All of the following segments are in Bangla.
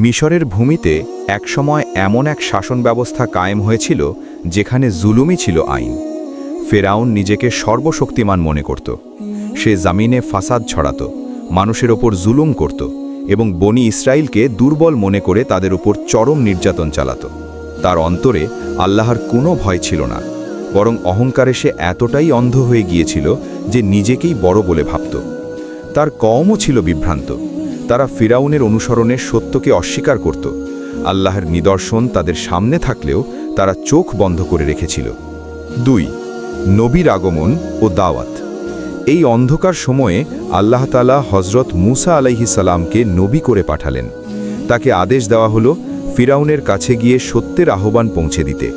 মিশরের ভূমিতে একসময় এমন এক শাসন ব্যবস্থা কায়েম হয়েছিল যেখানে জুলুমই ছিল আইন। ফেরাউন নিজেকে সর্বশক্তিমান মনে করত। সে জামিনে ফাসাদ ছড়াত, মানুষের ওপর জুলুম করত এবং বনি ইসরায়েলকে দুর্বল মনে করে তাদের উপর চরম নির্যাতন চালাত। তার অন্তরে আল্লাহর কোনো ভয় ছিল না, বরং অহংকারে সে এতটাই অন্ধ হয়ে গিয়েছিল যে নিজেকেই বড় বলে ভাবত। তার কওমও ছিল বিভ্রান্ত। তারা ফিরাউনের অনুসরণে সত্যকে অস্বীকার করত। আল্লাহর নিদর্শন তাদের সামনে থাকলেও তারা চোখ বন্ধ করে রেখেছিল। 2. নবীর আগমন ও দাওয়াত। এই অন্ধকার সময়ে আল্লাহ তাআলা হযরত মুসা আলাইহিস সালামকে নবী করে পাঠালেন। তাকে আদেশ দেওয়া হলো ফিরাউনের কাছে গিয়ে সত্যের আহ্বান পৌঁছে দিতে,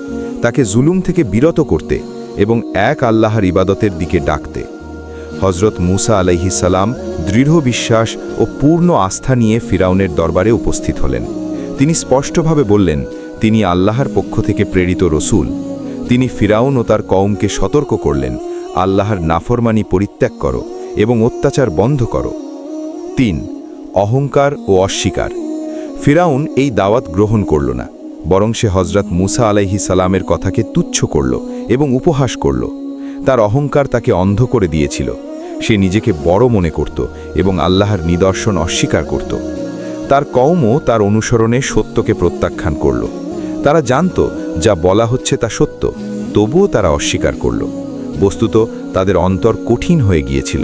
তাকে জুলুম থেকে বিরত করতে এবং এক আল্লাহর ইবাদতের দিকে ডাকতে। হযরত মুসা আলাইহিস সালাম দৃঢ় বিশ্বাস ও পূর্ণ আস্থা নিয়ে ফিরাউনের দরবারে উপস্থিত হলেন। তিনি স্পষ্টভাবে বললেন, তিনি আল্লাহর পক্ষ থেকে প্রেরিত রসূল। তিনি ফিরাউন ও তার কওমকে সতর্ক করলেন, আল্লাহর নাফরমানি পরিত্যাগ করো এবং অত্যাচার বন্ধ করো। 3. অহংকার ও অস্বীকার। ফিরাউন এই দাওয়াত গ্রহণ করল না, বরং সে হযরত মুসা আলাইহিস সালামের কথাকে তুচ্ছ করল এবং উপহাস করল। তার অহংকার তাকে অন্ধ করে দিয়েছিল। সে নিজেকে বড় মনে করত এবং আল্লাহর নিদর্শন অস্বীকার করত। তার কওমও তার অনুসরণে সত্যকে প্রত্যাখ্যান করল। তারা জানত যা বলা হচ্ছে তা সত্য, তবুও তারা অস্বীকার করল। বস্তুত তাদের অন্তর কঠিন হয়ে গিয়েছিল।